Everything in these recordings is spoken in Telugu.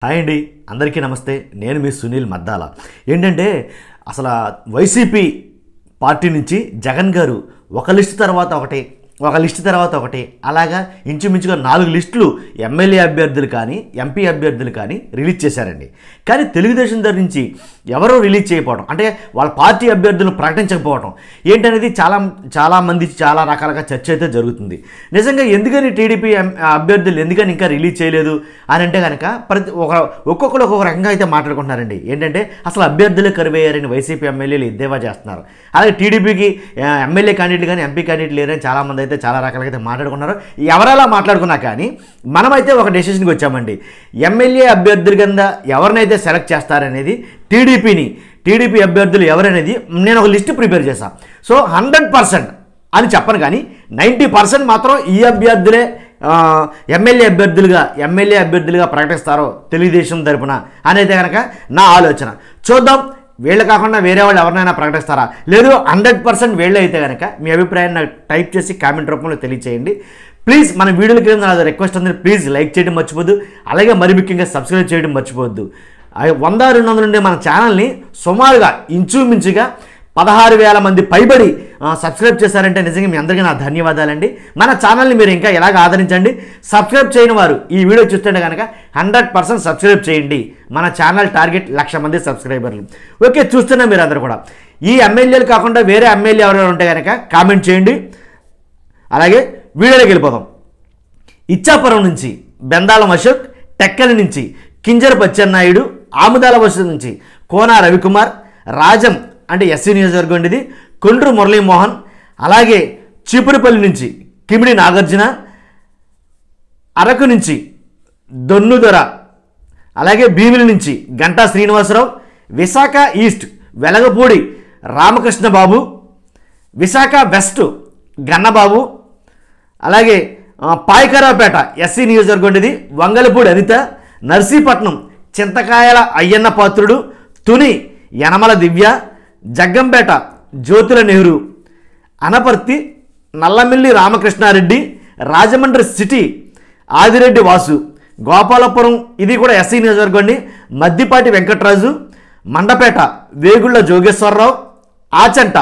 హాయ్ అండి, అందరికీ నమస్తే. నేను మీ సునీల్ మద్దాల. ఏంటంటే అసలు వైసీపీ పార్టీ నుంచి జగన్ గారు ఒక లిస్ట్ తర్వాత ఒకటి అలాగా ఇంచుమించుగా 4 లిస్టులు ఎమ్మెల్యే అభ్యర్థులు కానీ ఎంపీ అభ్యర్థులు కానీ రిలీజ్ చేశారండి. కానీ తెలుగుదేశం దగ్గర నుంచి ఎవరో రిలీజ్ చేయకపోవడం, అంటే వాళ్ళ పార్టీ అభ్యర్థులు ప్రకటించకపోవడం ఏంటనేది చాలామంది చాలా రకాలుగా చర్చ అయితే జరుగుతుంది. నిజంగా ఎందుకని టీడీపీ అభ్యర్థులు ఎందుకని ఇంకా రిలీజ్ చేయలేదు అని అంటే కనుక ఒక్కొక్కరు ఒక్కొక్క రకంగా అయితే మాట్లాడుకుంటున్నారండి. ఏంటంటే అసలు అభ్యర్థులు కరువయ్యారని వైసీపీ ఎమ్మెల్యేలు ఎద్దేవా చేస్తున్నారు. అలాగే టీడీపీకి ఎమ్మెల్యే క్యాండిడేట్లు కానీ ఎంపీ క్యాండిడేట్లు లేరని చాలామంది అయితే చాలా రకాలుగా అయితే మాట్లాడుకున్నారు. ఎవరెలా మాట్లాడుకున్నా కానీ మనమైతే ఒక డెసిషన్కి వచ్చామండి. ఎమ్మెల్యే అభ్యర్థుల కింద ఎవరినైతే సెలెక్ట్ చేస్తారనేది టీడీపీ అభ్యర్థులు ఎవరనేది నేను ఒక లిస్ట్ ప్రిపేర్ చేశాను. సో 100% అని చెప్పను, కానీ 90% మాత్రం ఈ అభ్యర్థులే ఎమ్మెల్యే అభ్యర్థులుగా ప్రకటిస్తారో తెలుగుదేశం తరపున అనేది కనుక నా ఆలోచన. చూద్దాం, వీళ్ళు కాకుండా వేరే వాళ్ళు ఎవరినైనా ప్రకటిస్తారా, లేదు 100% వీళ్ళే అయితే కనుక మీ అభిప్రాయాన్ని నాకు టైప్ చేసి కామెంట్ రూపంలో తెలియచేయండి. ప్లీజ్ మన వీడియోల కింద నాది రిక్వెస్ట్ ఉంది, ప్లీజ్ లైక్ చేయడం మర్చిపోద్దు. అలాగే మరి ముఖ్యంగా సబ్స్క్రైబ్ చేయడం మర్చిపోవద్దు. 100-200 నుండి మన ఛానల్ని సుమారుగా ఇంచుమించుగా 16,000 మంది పైబడి సబ్స్క్రైబ్ చేశారంటే నిజంగా మీ అందరికీ నా ధన్యవాదాలండి. మన ఛానల్ని మీరు ఇంకా ఎలాగ ఆదరించండి. సబ్స్క్రైబ్ చేయని వారు ఈ వీడియో చూస్తుంటే కనుక 100% సబ్స్క్రైబ్ చేయండి. మన ఛానల్ టార్గెట్ 1,00,000 మంది సబ్స్క్రైబర్లు. ఓకే, చూస్తున్నా మీరు అందరు కూడా. ఈ ఎమ్మెల్యేలు కాకుండా వేరే ఎమ్మెల్యే ఎవరైనా ఉంటే కనుక కామెంట్ చేయండి. అలాగే వీడియోలోకి వెళ్ళిపోదాం. ఇచ్చాపురం నుంచి బెందాలం అశోక్, టెక్కలి నుంచి కింజరపు అచ్చెన్నాయుడు, ఆముదాల వలస నుంచి కోన రవికుమార్, రాజం అంటే ఎస్సీ నియోజకవర్గం ఇది, కొండ్రు మురళీమోహన్, అలాగే చీపురుపల్లి నుంచి కిమిడి నాగార్జున, అరకు నుంచి దొన్నుదొర, అలాగే భీమిలి నుంచి గంటా శ్రీనివాసరావు, విశాఖ ఈస్ట్ వెలగపూడి రామకృష్ణబాబు, విశాఖ వెస్ట్ గన్నబాబు, అలాగే పాయకరావుపేట ఎస్సీ నియోజకవర్గం ఇది, వంగలపూడి అనిత, నర్సీపట్నం చింతకాయల అయ్యన్న పాత్రుడు, తుని యనమల దివ్య, జగ్గంపేట జ్యోతుల నెహ్రూ, అనపర్తి నల్లమిల్లి రామకృష్ణారెడ్డి, రాజమండ్రి సిటీ ఆదిరెడ్డి వాసు, గోపాలపురం ఇది కూడా ఎస్సీ నియోజకవర్గం అండి, మద్దిపాటి వెంకటరాజు, మండపేట వేగుళ్ల జోగేశ్వరరావు, ఆచంట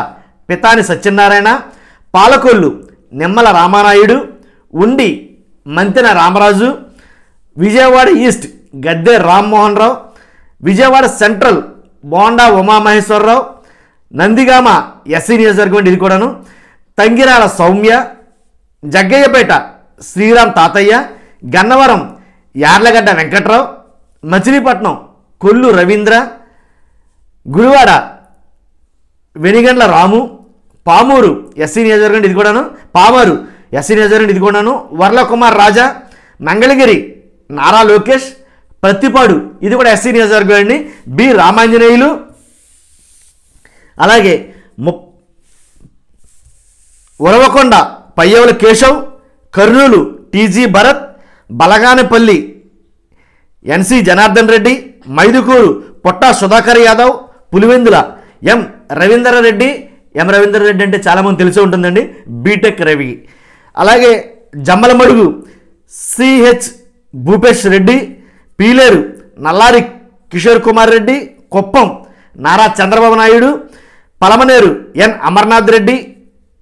పితాని సత్యనారాయణ, పాలకొల్లు నిమ్మల రామానాయుడు, ఉండి Manthena Ramaraju, Vijayawada east Gadde Rammohan Rao, Vijayawada central bonda Umamaheswararao, Nandigama SC నియోజకవర్గం ఇది కూడాను, తంగిరాల సౌమ్య, జగ్గయ్యపేట శ్రీరామ్ తాతయ్య, గన్నవరం యార్లగడ్డ వెంకట్రావు, మచిలీపట్నం కొల్లు రవీంద్ర, గుడివాడ వెనిగండ్ల రాము, పామూరు ఎస్సీ నియోజకవర్గం ఇది కూడాను, పామూరు ఎస్సీ నియోజకవర్గం ఇది కూడాను, వర్లకుమార్ రాజా, మంగళగిరి నారా లోకేష్, ప్రత్తిపాడు ఇది కూడా ఎస్సీ నియోజకవర్గం అండి, బి రామాంజనేయులు, అలాగే ఉరవకొండ పయ్యవుల కేశవ్, కర్నూలు టీజీ భరత్, బలగానపల్లి ఎన్సి జనార్దన్ రెడ్డి, మైదుకూరు పొట్టా సుధాకర్ యాదవ్, పులివెందుల ఎం రవీంద్రారెడ్డి అంటే చాలామంది తెలిసి ఉంటుందండి, బీటెక్ రవి, అలాగే జమ్మలమడుగు సిహెచ్ భూపేష్ రెడ్డి, పీలేరు నల్లారి కిషోర్ కుమార్ రెడ్డి, కుప్పం నారా చంద్రబాబు నాయుడు, పలమనేరు ఎన్ అమర్నాథ్ రెడ్డి,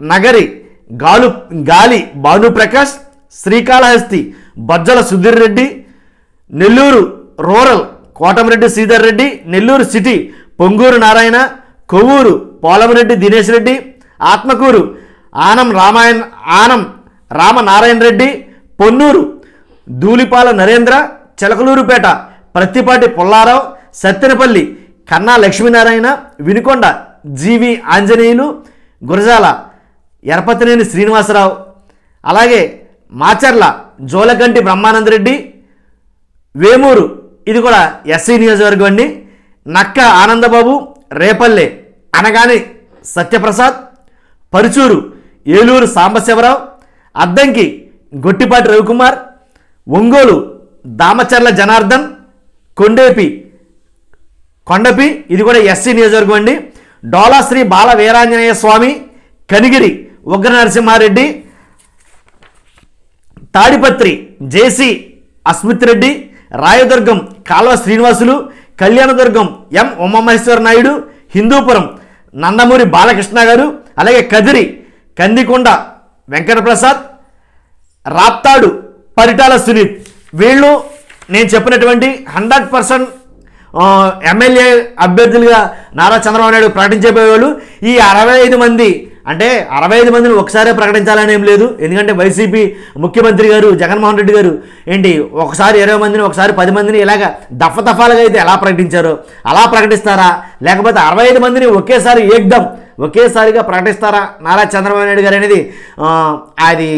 నగరి గాలి భానుప్రకాష్, శ్రీకాళహస్తి బొజ్జల సుధీర్ రెడ్డి, నెల్లూరు రూరల్ కోటమిరెడ్డి శ్రీధర్ రెడ్డి, నెల్లూరు సిటీ పొంగూరు నారాయణ, కొవ్వూరు పోలమరెడ్డి దినేష్ రెడ్డి, ఆత్మకూరు ఆనం రామనారాయణ రెడ్డి, పొన్నూరు ధూళిపాల నరేంద్ర, చిలకలూరుపేట ప్రత్తిపాటి పుల్లారావు, సత్తెనపల్లి కన్నా లక్ష్మీనారాయణ, వినుకొండ జీవి ఆంజనేయులు, గురజాల ఎరపతినేని శ్రీనివాసరావు, అలాగే మాచర్ల జోలగంటి బ్రహ్మానందరెడ్డి, వేమూరు ఇది కూడా ఎస్సీ నియోజకవర్గం అండి, నక్క ఆనందబాబు, రేపల్లె అనగాని సత్యప్రసాద్, పరుచూరు ఏలూరు సాంబశివరావు, అద్దంకి గొట్టిపాటి రవికుమార్, ఒంగోలు దామచర్ల జనార్దన్, కొండపి ఇది కూడా ఎస్సీ నియోజకవర్గం అండి, డోలాశ్రీ బాల వీరాంజనేయ స్వామి, కనిగిరి ఉగ్ర నరసింహారెడ్డి, తాడిపత్రి జేసీ అస్మిత్ రెడ్డి, రాయదుర్గం కాల్వ శ్రీనివాసులు, కళ్యాణదుర్గం ఎం ఉమామహేశ్వర నాయుడు, హిందూపురం నందమూరి బాలకృష్ణ గారు, అలాగే కదిరి కందికొండ వెంకటప్రసాద్, రాప్తాడు పరిటాల సునీత్. వీళ్ళు నేను చెప్పినటువంటి 100% ఎమ్మెల్యే అభ్యర్థులుగా నారా చంద్రబాబు నాయుడు ప్రకటించబోయేవాళ్ళు. ఈ 65 మంది అంటే 65 మందిని ఒకసారే ప్రకటించాలని ఏం లేదు. ఎందుకంటే వైసీపీ ముఖ్యమంత్రి గారు జగన్మోహన్ రెడ్డి గారు ఏంటి ఒకసారి 20 మందిని ఒకసారి 10 మందిని ఇలాగ దఫాలుగా అయితే ఎలా ప్రకటించారో అలా ప్రకటిస్తారా, లేకపోతే 65 మందిని ఒకేసారిగా ప్రకటిస్తారా నారా చంద్రబాబు నాయుడు గారు అనేది అది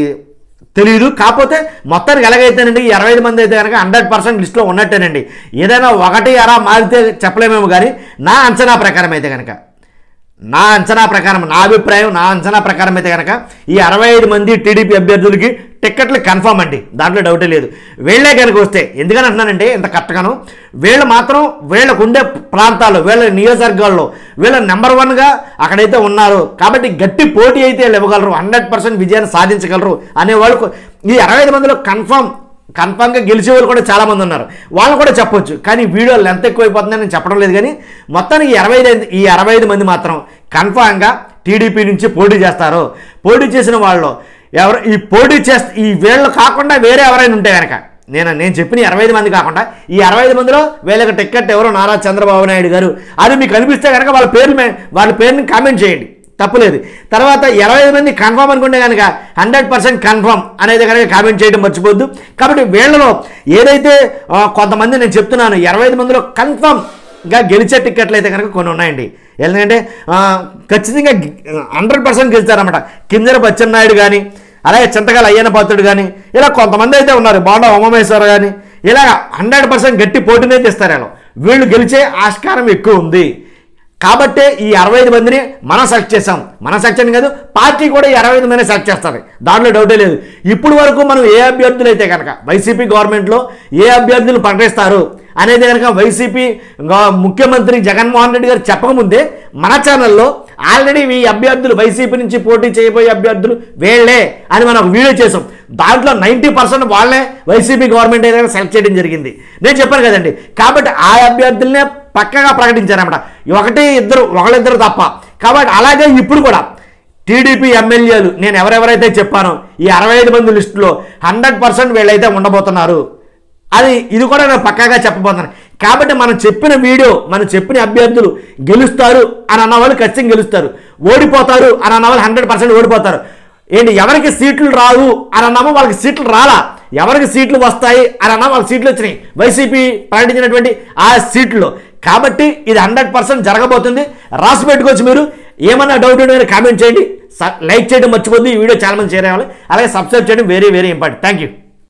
తెలియదు. కాకపోతే మొత్తానికి ఎలాగైతేనండి ఈ 65 మంది అయితే కనుక 100% లిస్టులో ఉన్నట్టేనండి. ఏదైనా ఒకటి అలా మారితే చెప్పలేమేమో, కానీ నా అంచనా ప్రకారం అయితే కనుక నా అంచనా ప్రకారం అయితే కనుక ఈ 65 మంది టీడీపీ అభ్యర్థులకి టిక్కెట్లు కన్ఫర్మ్ అండి, దాంట్లో డౌటే లేదు. వీళ్ళే కనుక వస్తే, ఎందుకని అంటున్నానంటే ఇంత కరెక్ట్గాను, వీళ్ళు మాత్రం వీళ్ళకు ఉండే ప్రాంతాల్లో వీళ్ళ నియోజకవర్గాల్లో వీళ్ళ నెంబర్ 1గా అక్కడైతే ఉన్నారు కాబట్టి గట్టి పోటీ అయితే వీళ్ళు ఇవ్వగలరు, 100% విజయాన్ని సాధించగలరు అనేవాళ్ళు ఈ 65 మందిలో కన్ఫామ్గా గెలిచే వాళ్ళు కూడా చాలామంది ఉన్నారు. వాళ్ళు కూడా చెప్పొచ్చు, కానీ వీడియో లెంత్ ఎక్కువైపోతుందని నేను చెప్పడం లేదు. కానీ మొత్తానికి ఈ 65 మంది మాత్రం కన్ఫామ్గా టీడీపీ నుంచి పోటీ చేస్తారు. పోటీ చేసిన వాళ్ళు ఎవరు ఈ వీళ్ళు కాకుండా వేరే ఎవరైనా ఉంటే కనుక నేను చెప్పిన 65 మంది కాకుండా ఈ 65 మందిలో వీళ్ళకి టిక్కెట్ ఎవరో నారా చంద్రబాబు నాయుడు గారు అది మీకు అనిపిస్తే కనుక వాళ్ళ పేరుని కామెంట్ చేయండి, తప్పులేదు. తర్వాత 25 మంది కన్ఫర్మ్ అనుకుంటే కనుక 100% కన్ఫర్మ్ అనేది కనుక కామెంట్ చేయడం మర్చిపోద్దు. కాబట్టి వీళ్ళలో ఏదైతే కొంతమంది నేను చెప్తున్నాను 25 మందిలో కన్ఫర్మ్గా గెలిచే టిక్కెట్లు అయితే కనుక కొన్ని ఉన్నాయండి. ఎందుకంటే ఖచ్చితంగా 100% గెలుస్తారన్నమాట. కింజర బచ్చెన్నాయుడు కానీ, అలాగే చింతకాల అయ్యన్న పాత్రుడు కానీ, ఇలా కొంతమంది అయితే ఉన్నారు, బోండా ఉమామహేశ్వర కానీ, ఇలా 100% గట్టి పోటీనే తెస్తారు. వీళ్ళు గెలిచే ఆస్కారం ఎక్కువ ఉంది. కాబట్టే ఈ 65 మందిని మనం సెలెక్ట్ చేసాం. మనం సెలెక్ట్ చేయడం కాదు, పార్టీ కూడా ఈ 65 మందిని సెలెక్ట్ చేస్తుంది, దాంట్లో డౌటే లేదు. ఇప్పుడు వరకు మనం ఏ అభ్యర్థులు అయితే కనుక వైసీపీ గవర్నమెంట్లో ఏ అభ్యర్థులు ప్రకటిస్తారు అనేది కనుక వైసీపీ ముఖ్యమంత్రి జగన్మోహన్ రెడ్డి గారు చెప్పకముందే మన ఛానల్లో ఆల్రెడీ ఈ అభ్యర్థులు వైసీపీ నుంచి పోటీ చేయబోయే అభ్యర్థులు వీళ్ళే అని మనం ఒక వీడియో చేసాం. దాంట్లో 90% వాళ్ళే వైసీపీ గవర్నమెంట్ ఏదైనా సెలెక్ట్ చేయడం జరిగింది. నేను చెప్పాను కదండి. కాబట్టి ఆ అభ్యర్థులనే పక్కగా ప్రకటించారన్నమాట, ఒకళ్ళిద్దరు తప్ప. కాబట్టి అలాగే ఇప్పుడు కూడా టీడీపీ ఎమ్మెల్యేలు నేను ఎవరెవరైతే చెప్పానో ఈ 65 మంది లిస్టులో 100% వీళ్ళైతే ఉండబోతున్నారు. ఇది కూడా నేను పక్కాగా చెప్పబోతున్నాను. కాబట్టి మనం చెప్పిన అభ్యర్థులు గెలుస్తారు అని అన్నవాళ్ళు ఖచ్చితంగా గెలుస్తారు, ఓడిపోతారు అని అన్నవాళ్ళు 100% ఓడిపోతారు. ఎవరికి సీట్లు రావు అని అన్నామో వాళ్ళకి సీట్లు రాలా, ఎవరికి సీట్లు వస్తాయి అని అన్నా వాళ్ళకి సీట్లు వచ్చినాయి వైసీపీ ప్రకటించినటువంటి ఆ సీట్లు. కాబట్టి ఇది 100% జరగబోతుంది. రాసి పెట్టుకోవచ్చు. మీరు ఏమన్నా డౌట్ ఉంటే కామెంట్ చేయండి, లైక్ చేయడం మర్చిపోద్దు. ఈ వీడియో చాలా మంది షేర్ అవ్వాలి, అలాగే సబ్స్క్రైబ్ చేయడం very very important. Thank you.